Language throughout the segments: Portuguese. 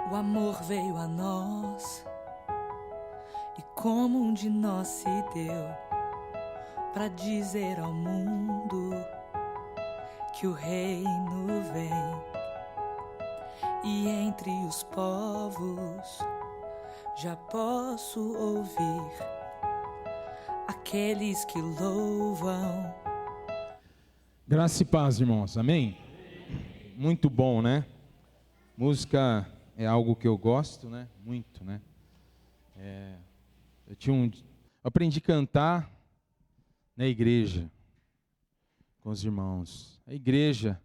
O amor veio a nós e como um de nós se deu para dizer ao mundo que o reino vem. E entre os povos já posso ouvir aqueles que louvam. Graça e paz, irmãos, amém? Muito bom, né? Música é algo que eu gosto, né? Muito, né? Eu aprendi a cantar na igreja, com os irmãos. A igreja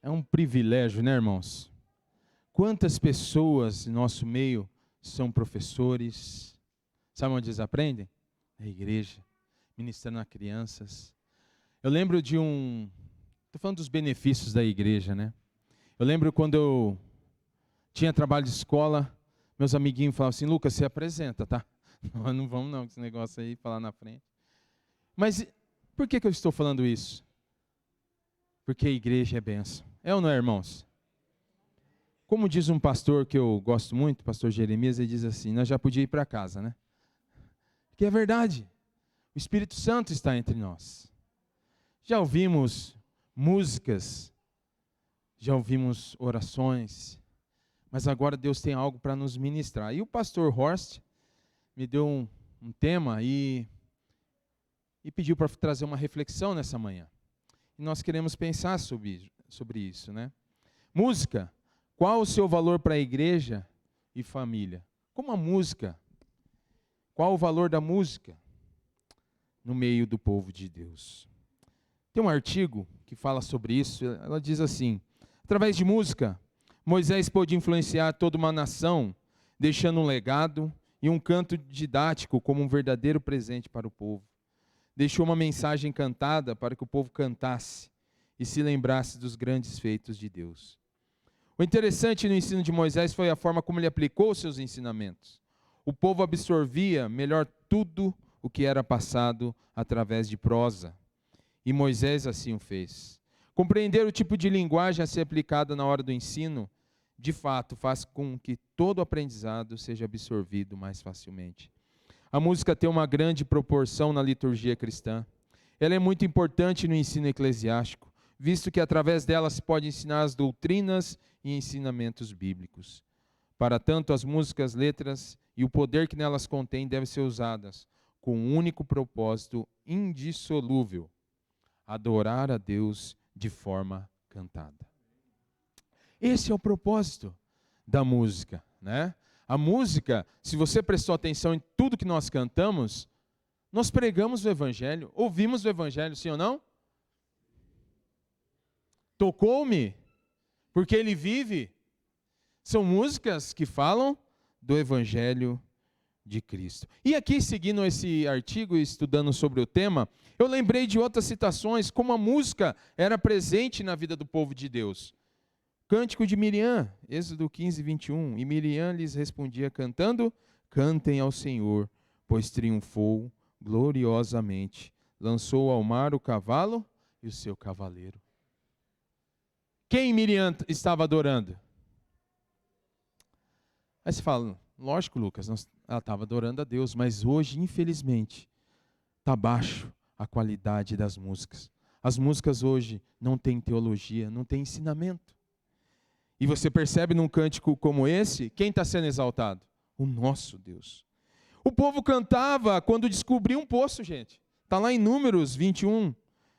é um privilégio, né, irmãos? Quantas pessoas em nosso meio são professores? Sabe onde eles aprendem? Na igreja, ministrando a crianças. Eu lembro estou falando dos benefícios da igreja, né? Eu lembro quando eu tinha trabalho de escola, meus amiguinhos falavam assim: Lucas, você apresenta, tá? Nós não vamos não, com esse negócio aí, falar na frente. Mas por que eu estou falando isso? Porque a igreja é bênção. É ou não é, irmãos? Como diz um pastor que eu gosto muito, pastor Jeremias, ele diz assim: nós já podíamos ir para casa, né? Porque é verdade. O Espírito Santo está entre nós. Já ouvimos músicas, já ouvimos orações, mas agora Deus tem algo para nos ministrar. E o pastor Horst me deu um tema e pediu para trazer uma reflexão nessa manhã. E nós queremos pensar sobre isso, né? Música, qual o seu valor para a igreja e família? Como a música, qual o valor da música no meio do povo de Deus? Tem um artigo que fala sobre isso, ela diz assim: através de música, Moisés pôde influenciar toda uma nação, deixando um legado e um canto didático como um verdadeiro presente para o povo. Deixou uma mensagem cantada para que o povo cantasse e se lembrasse dos grandes feitos de Deus. O interessante no ensino de Moisés foi a forma como ele aplicou os seus ensinamentos. O povo absorvia melhor tudo o que era passado através de prosa. E Moisés assim o fez. Compreender o tipo de linguagem a ser aplicada na hora do ensino, de fato, faz com que todo o aprendizado seja absorvido mais facilmente. A música tem uma grande proporção na liturgia cristã. Ela é muito importante no ensino eclesiástico, visto que através dela se pode ensinar as doutrinas e ensinamentos bíblicos. Para tanto, as músicas, letras e o poder que nelas contém devem ser usadas com um único propósito indissolúvel: adorar a Deus de forma cantada. Esse é o propósito da música, né? A música, se você prestou atenção em tudo que nós cantamos, nós pregamos o Evangelho, ouvimos o Evangelho, sim ou não? Tocou-me, porque ele vive. São músicas que falam do Evangelho de Cristo. E aqui, seguindo esse artigo e estudando sobre o tema, eu lembrei de outras citações, como a música era presente na vida do povo de Deus. Cântico de Miriam, Êxodo 15, 21. E Miriam lhes respondia cantando: cantem ao Senhor, pois triunfou gloriosamente. Lançou ao mar o cavalo e o seu cavaleiro. Quem Miriam estava adorando? Aí você fala: lógico, Lucas, ela estava adorando a Deus, mas hoje, infelizmente, está baixo a qualidade das músicas. As músicas hoje não têm teologia, não têm ensinamento. E você percebe num cântico como esse, quem está sendo exaltado? O nosso Deus. O povo cantava quando descobriu um poço, gente. Está lá em Números 21,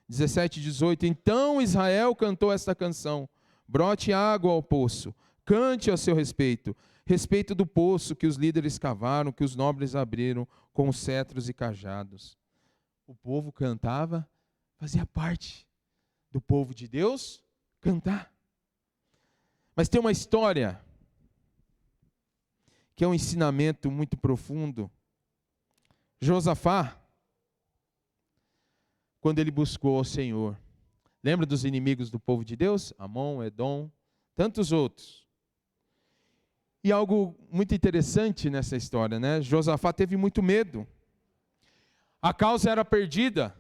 17 e 18. Então Israel cantou esta canção: brote água ao poço, cante a seu respeito. Respeito do poço que os líderes cavaram, que os nobres abriram com cetros e cajados. O povo cantava, fazia parte do povo de Deus cantar. Mas tem uma história que é um ensinamento muito profundo. Josafá, quando ele buscou ao Senhor, lembra dos inimigos do povo de Deus? Amon, Edom, tantos outros. E algo muito interessante nessa história, né? Josafá teve muito medo. A causa era perdida.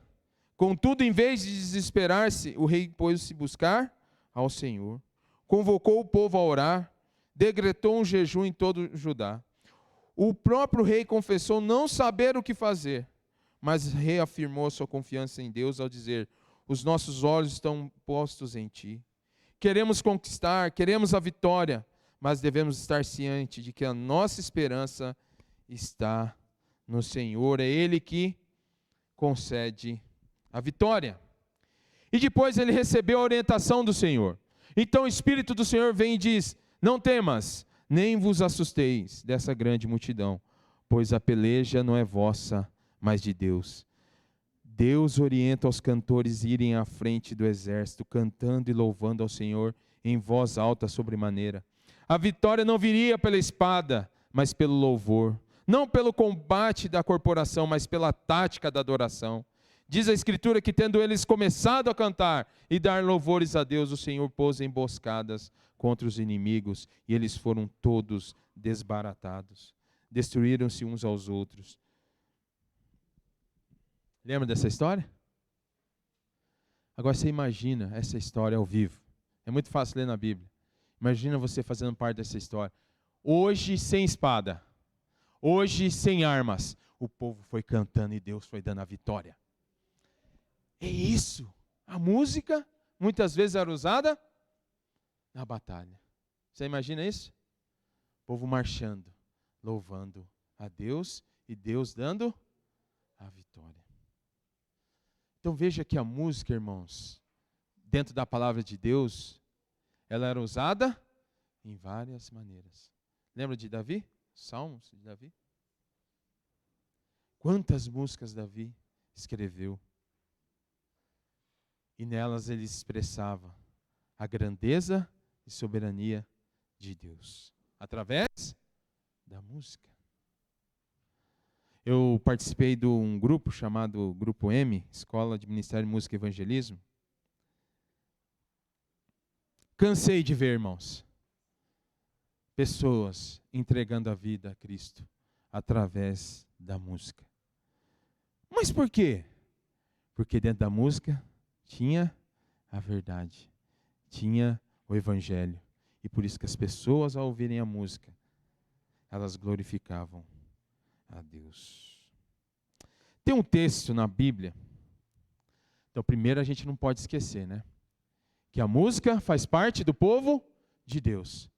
Contudo, em vez de desesperar-se, o rei pôs-se buscar ao Senhor. convocou o povo a orar, decretou um jejum em todo Judá. O próprio rei confessou não saber o que fazer, mas reafirmou sua confiança em Deus ao dizer: os nossos olhos estão postos em ti. Queremos conquistar, queremos a vitória, mas devemos estar cientes de que a nossa esperança está no Senhor. É Ele que concede a vitória. E depois ele recebeu a orientação do Senhor. Então o Espírito do Senhor vem e diz: não temas, nem vos assusteis dessa grande multidão, pois a peleja não é vossa, mas de Deus. Deus orienta os cantores a irem à frente do exército, cantando e louvando ao Senhor em voz alta sobremaneira. A vitória não viria pela espada, mas pelo louvor. Não pelo combate da corporação, mas pela tática da adoração. Diz a Escritura que, tendo eles começado a cantar e dar louvores a Deus, o Senhor pôs emboscadas contra os inimigos, e eles foram todos desbaratados. Destruíram-se uns aos outros. Lembra dessa história? Agora você imagina essa história ao vivo. É muito fácil ler na Bíblia. Imagina você fazendo parte dessa história. Hoje sem espada. Hoje sem armas. O povo foi cantando e Deus foi dando a vitória. É isso. A música muitas vezes era usada na batalha. Você imagina isso? O povo marchando, louvando a Deus e Deus dando a vitória. Então veja que a música, irmãos, dentro da palavra de Deus, ela era usada em várias maneiras. Lembra de Davi? Salmos de Davi? Quantas músicas Davi escreveu? E nelas ele expressava a grandeza e soberania de Deus, através da música. Eu participei de um grupo chamado Grupo M, Escola de Ministério, Música e Evangelismo. Cansei de ver, irmãos, pessoas entregando a vida a Cristo através da música. Mas por quê? Porque dentro da música tinha a verdade, tinha o Evangelho. E por isso que as pessoas, ao ouvirem a música, elas glorificavam a Deus. Tem um texto na Bíblia. Então, primeiro a gente não pode esquecer, né? Que a música faz parte do povo de Deus.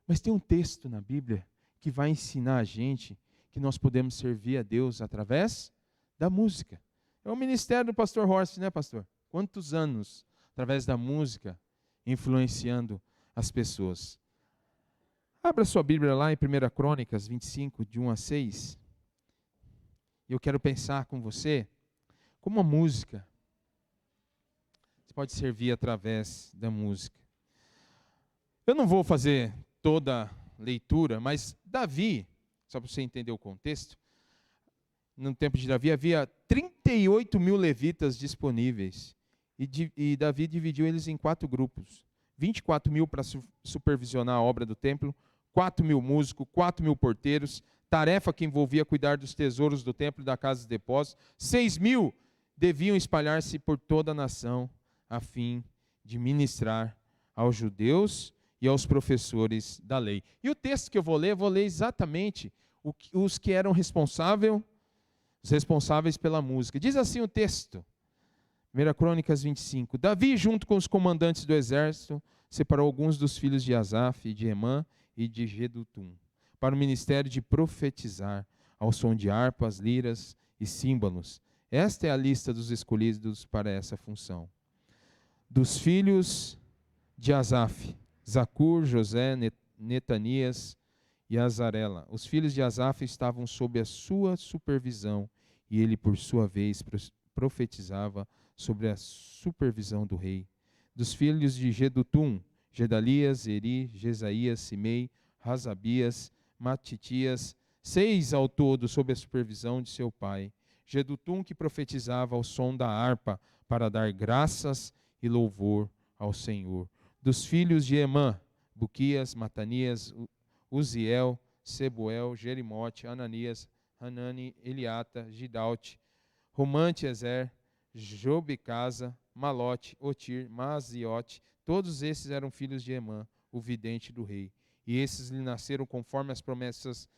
Mas tem um texto na Bíblia que vai ensinar a gente que nós podemos servir a Deus através da música. É o ministério do pastor Horst, né, pastor? Quantos anos, através da música, influenciando as pessoas. Abra sua Bíblia lá em 1 Crônicas 25, de 1 a 6. Eu quero pensar com você como a música pode servir através da música. Eu não vou fazer toda a leitura, mas Davi, só para você entender o contexto, no tempo de Davi havia 38 mil levitas disponíveis, e Davi dividiu eles em 4 grupos, 24 mil para supervisionar a obra do templo, 4 mil músicos, 4 mil porteiros, tarefa que envolvia cuidar dos tesouros do templo e da casa de depósito, 6 mil deviam espalhar-se por toda a nação, a fim de ministrar aos judeus e aos professores da lei. E o texto que eu vou ler exatamente os que eram os responsáveis pela música. Diz assim o texto, 1 Crônicas 25. Davi, junto com os comandantes do exército, separou alguns dos filhos de Asaf, de Emã e de Jedutum, para o ministério de profetizar, ao som de harpas, liras e símbolos. Esta é a lista dos escolhidos para essa função. Dos filhos de Asaf, Zacur, José, Netanias e Azarela. Os filhos de Asaf estavam sob a sua supervisão, e ele, por sua vez, profetizava sobre a supervisão do rei. Dos filhos de Jedutum, Gedalias, Eri, Jesaías, Simei, Razabias, Matitias, 6 ao todo sob a supervisão de seu pai. Jedutum, que profetizava ao som da harpa para dar graças e louvor ao Senhor. Dos filhos de Emã, Buquias, Matanias, Uziel, Sebuel, Jerimote, Ananias, Hanani, Eliata, Gidalte, Romante, Ezer, Jobecasa, Malote, Otir, Maziote. Todos esses eram filhos de Emã. o vidente do rei. E esses lhe nasceram conforme as promessas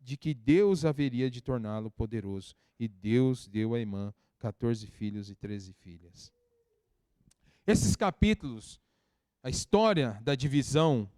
de que Deus haveria de torná-lo poderoso. E Deus deu a Aimã 14 filhos e 13 filhas. Esses capítulos, a história da divisão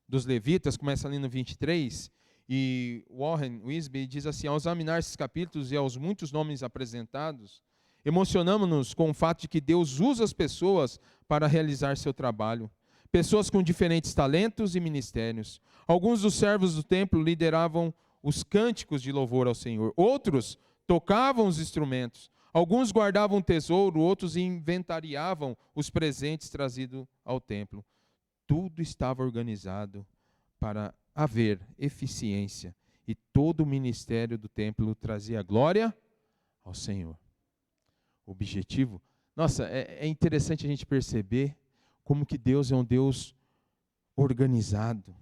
dos levitas, começa ali no 23, e Warren Wisby diz assim: ao examinar esses capítulos e aos muitos nomes apresentados, emocionamos-nos com o fato de que Deus usa as pessoas para realizar seu trabalho. Pessoas com diferentes talentos e ministérios. Alguns dos servos do templo lideravam os cânticos de louvor ao Senhor. Outros tocavam os instrumentos. Alguns guardavam tesouro, outros inventariavam os presentes trazidos ao templo. Tudo estava organizado para haver eficiência, e todo o ministério do templo trazia glória ao Senhor. O objetivo, nossa, é interessante a gente perceber como que Deus é um Deus organizado,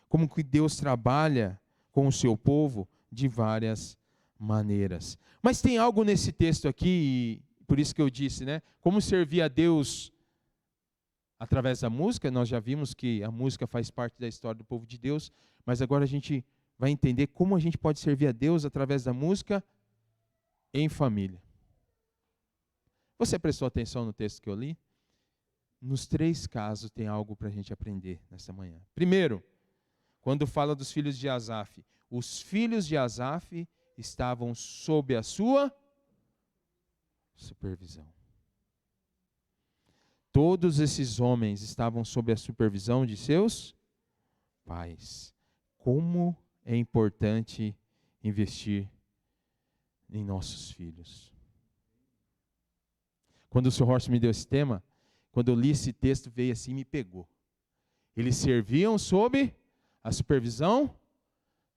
como que Deus trabalha com o seu povo de várias maneiras. Mas tem algo nesse texto aqui, e por isso que eu disse, né? Como servir a Deus através da música. Nós já vimos que a música faz parte da história do povo de Deus, mas agora a gente vai entender como a gente pode servir a Deus através da música em família. Você prestou atenção no texto que eu li? Nos 3 casos tem algo para a gente aprender nessa manhã. Primeiro, quando fala dos filhos de Asaf, os filhos de Asaf estavam sob a sua supervisão. Todos esses homens estavam sob a supervisão de seus pais. Como é importante investir em nossos filhos. Quando o Sr. Horst me deu esse tema, quando eu li esse texto, veio assim e me pegou. Eles serviam sob a supervisão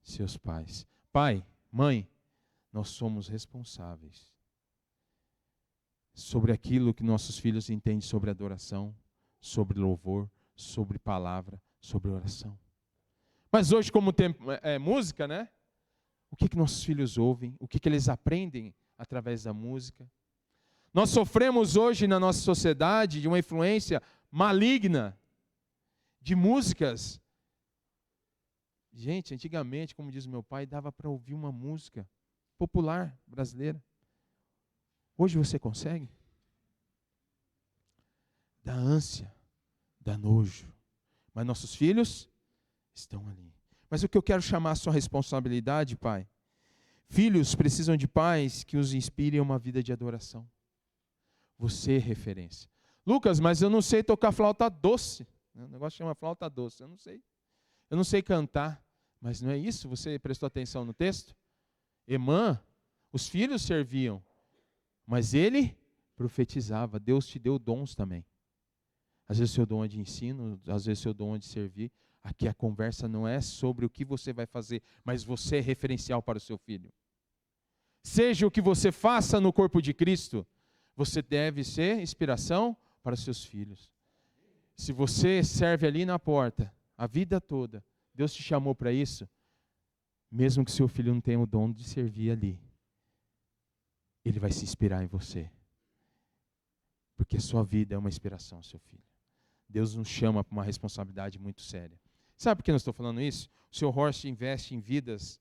de seus pais. Pai, mãe, nós somos responsáveis sobre aquilo que nossos filhos entendem sobre adoração, sobre louvor, sobre palavra, sobre oração. Mas hoje, como tem música, né? O que nossos filhos ouvem? O que eles aprendem através da música? Nós sofremos hoje na nossa sociedade de uma influência maligna de músicas. Gente, antigamente, como diz meu pai, dava para ouvir uma música popular brasileira. Hoje você consegue? Dá ânsia, dá nojo. Mas nossos filhos estão ali. Mas o que eu quero chamar a sua responsabilidade, pai? Filhos precisam de pais que os inspirem a uma vida de adoração. Você é referência. Lucas, mas eu não sei tocar flauta doce. O negócio chama flauta doce, eu não sei. Eu não sei cantar. Mas não é isso? Você prestou atenção no texto? Emã, os filhos serviam. Mas ele profetizava. Deus te deu dons também. Às vezes o seu dom é de ensino, às vezes o seu dom é de servir. Aqui a conversa não é sobre o que você vai fazer, mas você é referencial para o seu filho. Seja o que você faça no corpo de Cristo, você deve ser inspiração para os seus filhos. Se você serve ali na porta, a vida toda, Deus te chamou para isso, mesmo que seu filho não tenha o dom de servir ali, ele vai se inspirar em você. Porque a sua vida é uma inspiração ao seu filho. Deus nos chama para uma responsabilidade muito séria. Sabe por que eu estou falando isso? O Sr. Horst investe em vidas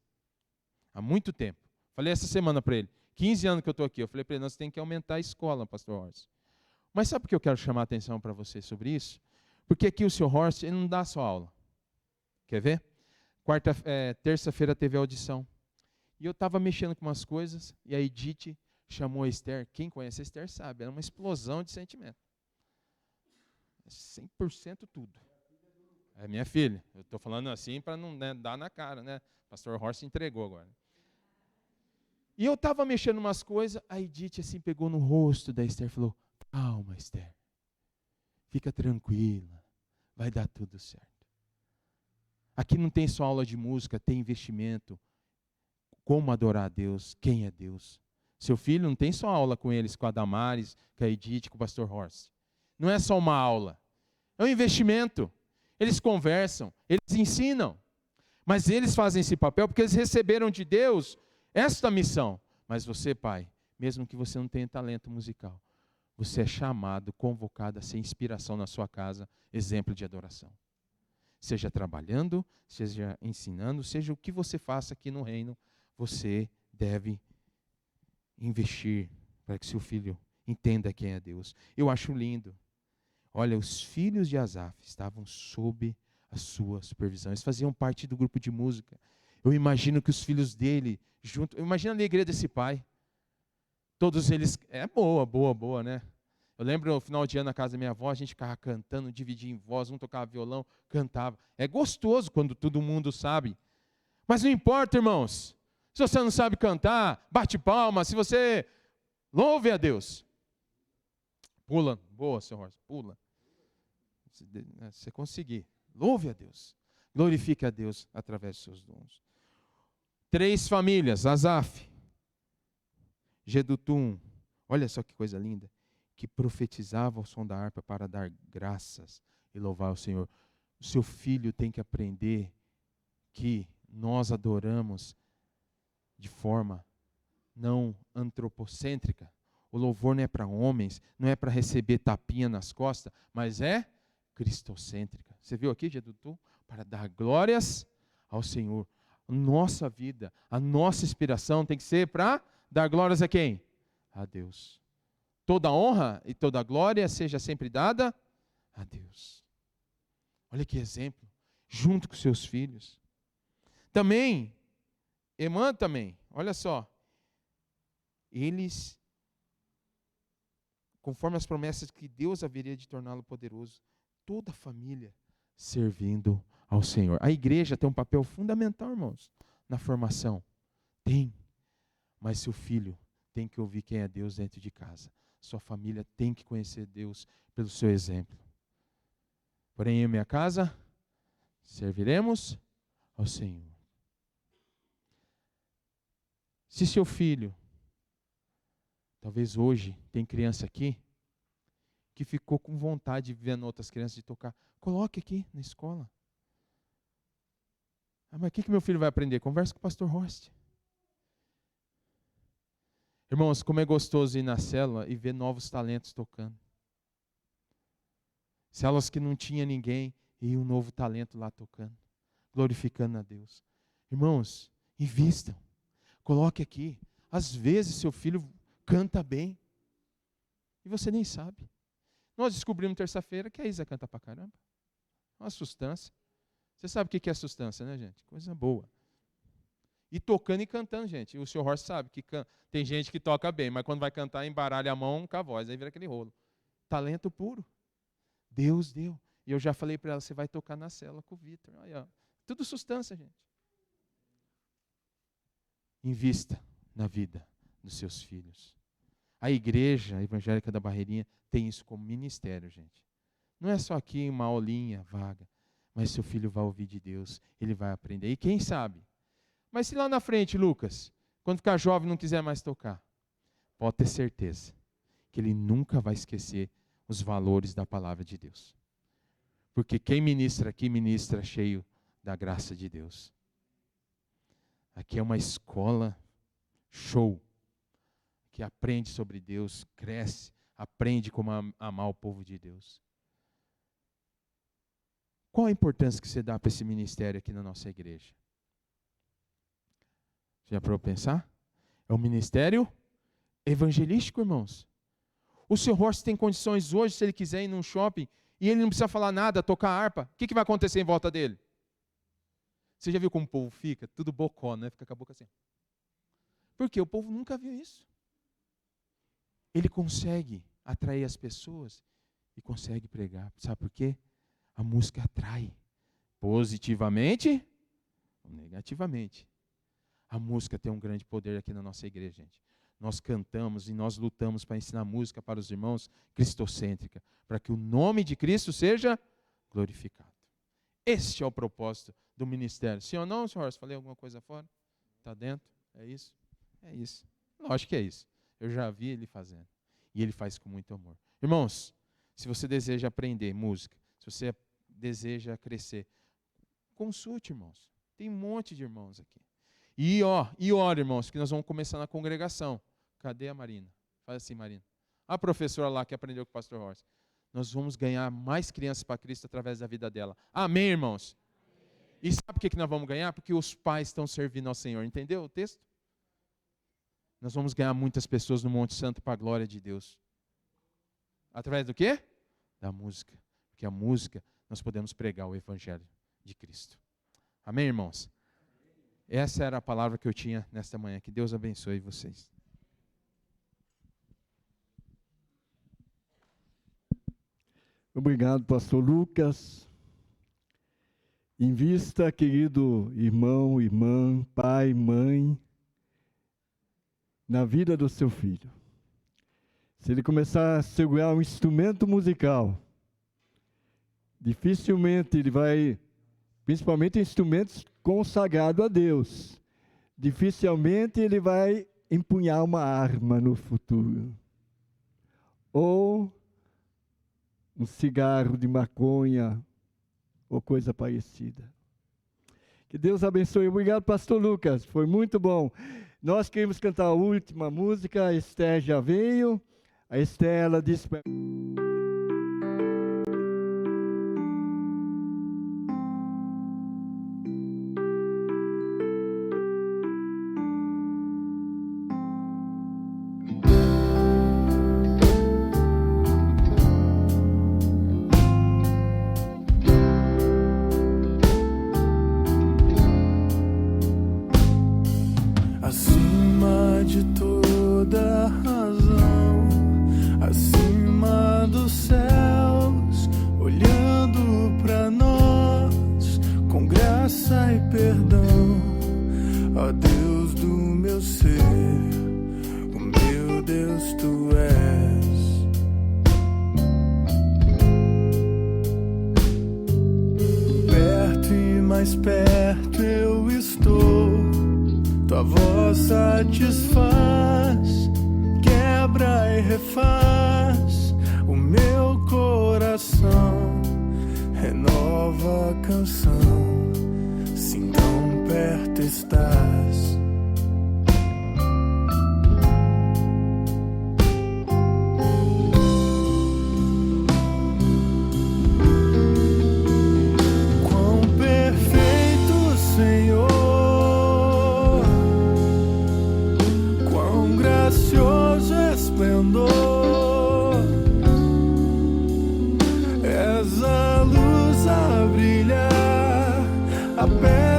há muito tempo. Falei essa semana para ele, 15 anos que eu estou aqui, eu falei para ele, nós temos que aumentar a escola, pastor Horst. Mas sabe por que eu quero chamar a atenção para você sobre isso? Porque aqui o Sr. Horst, ele não dá só aula. Quer ver? Terça-feira teve audição. E eu estava mexendo com umas coisas, e a Edith chamou a Esther. Quem conhece a Esther sabe, era uma explosão de sentimento. 100% tudo. É minha filha. Eu estou falando assim para não dar na cara, né? Pastor Horst entregou agora. E eu estava mexendo umas coisas, a Edith assim pegou no rosto da Esther e falou, calma, Esther, fica tranquila, vai dar tudo certo. Aqui não tem só aula de música, tem investimento, como adorar a Deus, quem é Deus. Seu filho não tem só aula com eles, com a Damares, com a Edith, com o pastor Horst. Não é só uma aula, é um investimento. Eles conversam, eles ensinam, mas eles fazem esse papel porque eles receberam de Deus esta missão. Mas você, pai, mesmo que você não tenha talento musical, você é chamado, convocado a ser inspiração na sua casa, exemplo de adoração. Seja trabalhando, seja ensinando, seja o que você faça aqui no reino, você deve investir para que seu filho entenda quem é Deus. Eu acho lindo. Olha, os filhos de Asaf estavam sob a sua supervisão. Eles faziam parte do grupo de música. Eu imagino que os filhos dele, imagina a alegria desse pai. Todos eles, boa, né? Eu lembro no final de ano na casa da minha avó, a gente ficava cantando, dividia em voz, um tocava violão, cantava. É gostoso quando todo mundo sabe. Mas não importa, irmãos. Se você não sabe cantar, bate palma. Se você louve a Deus. Pula. Boa, senhor Horst, pula. Se você conseguir. Louve a Deus. Glorifique a Deus através dos seus dons. 3 famílias, Asaf, Jedutum, olha só que coisa linda, que profetizava ao som da harpa para dar graças e louvar o Senhor. O seu filho tem que aprender que nós adoramos de forma não antropocêntrica. O louvor não é para homens, não é para receber tapinha nas costas, mas é cristocêntrica. Você viu aqui, Jedutum? Para dar glórias ao Senhor. Nossa vida, a nossa inspiração tem que ser para dar glórias a quem? A Deus. Toda honra e toda glória seja sempre dada a Deus. Olha que exemplo, junto com seus filhos. Também, Emã também, olha só. Eles, conforme as promessas que Deus haveria de torná-lo poderoso, toda a família servindo ao Senhor. A igreja tem um papel fundamental, irmãos, na formação. Tem. Mas seu filho tem que ouvir quem é Deus dentro de casa. Sua família tem que conhecer Deus pelo seu exemplo. Porém, em minha casa, serviremos ao Senhor. Se seu filho, talvez hoje, tem criança aqui, que ficou com vontade de vendo outras crianças de tocar, coloque aqui na escola. Mas o que meu filho vai aprender? Conversa com o pastor Horst. Irmãos, como é gostoso ir na célula e ver novos talentos tocando. Células que não tinha ninguém e um novo talento lá tocando, glorificando a Deus. Irmãos, invistam. Coloque aqui. Às vezes seu filho canta bem e você nem sabe. Nós descobrimos terça-feira que a Isa canta pra caramba. Uma sustância. Você sabe o que é sustância, né, gente? Coisa boa. E tocando e cantando, gente. O senhor Horst sabe que tem gente que toca bem, mas quando vai cantar, embaralha a mão com a voz, aí vira aquele rolo. Talento puro. Deus deu. E eu já falei para ela, você vai tocar na cela com o Vitor. Aí, ó. Tudo sustância, gente. Invista na vida dos seus filhos. A igreja evangélica da Barreirinha tem isso como ministério, gente. Não é só aqui uma aulinha vaga, mas seu filho vai ouvir de Deus, ele vai aprender. E quem sabe? Mas se lá na frente, Lucas, quando ficar jovem não quiser mais tocar, pode ter certeza que ele nunca vai esquecer os valores da palavra de Deus. Porque quem ministra aqui, ministra cheio da graça de Deus. Aqui é uma escola show, que aprende sobre Deus, cresce, aprende como amar o povo de Deus. Qual a importância que você dá para esse ministério aqui na nossa igreja? Já parou para pensar? É um ministério evangelístico, irmãos. O seu Horst tem condições hoje, se ele quiser ir num shopping, e ele não precisa falar nada, tocar harpa. O que vai acontecer em volta dele? Você já viu como o povo fica? Tudo bocó, né? Fica com a boca assim. Por quê? O povo nunca viu isso. Ele consegue atrair as pessoas e consegue pregar. Sabe por quê? A música atrai. Positivamente ou negativamente. A música tem um grande poder aqui na nossa igreja, gente. Nós cantamos e nós lutamos para ensinar música para os irmãos cristocêntrica, para que o nome de Cristo seja glorificado. Este é o propósito do ministério. Sim ou não, senhor Horst? Falei alguma coisa fora? Está dentro? É isso? É isso. Lógico que é isso. Eu já vi ele fazendo. E ele faz com muito amor. Irmãos, se você deseja aprender música, se você deseja crescer, consulte, irmãos. Tem um monte de irmãos aqui. E ora, irmãos, que nós vamos começar na congregação. Cadê a Marina? Faz assim, Marina. A professora lá que aprendeu com o pastor Horst. nós vamos ganhar mais crianças para Cristo através da vida dela. Amém, irmãos? E sabe por que nós vamos ganhar? Porque os pais estão servindo ao Senhor. Entendeu o texto? Nós vamos ganhar muitas pessoas no Monte Santo para a glória de Deus. Através do quê? Da música. Porque a música, nós podemos pregar o Evangelho de Cristo. Amém, irmãos? Essa era a palavra que eu tinha nesta manhã. Que Deus abençoe vocês. Obrigado, pastor Lucas. Invista, querido irmão, irmã, pai, mãe, na vida do seu filho. Se ele começar a segurar um instrumento musical, dificilmente ele vai, principalmente instrumentos consagrados a Deus, dificilmente ele vai empunhar uma arma no futuro. Ou um cigarro de maconha, ou coisa parecida. Que Deus abençoe. Obrigado, pastor Lucas, foi muito bom. Nós queremos cantar a última música, a Esther já veio. A Esther, ela disse para... Acima de toda razão, acima dos céus, olhando pra nós com graça e perdão. Ó Deus do meu ser, o meu Deus tu és. Perto e mais perto eu estou, tua voz satisfaz, quebra e refaz o meu coração, renova a canção, sim, tão perto estás. Quão perfeito, Senhor, gracioso esplendor, és a luz a brilhar, a pedra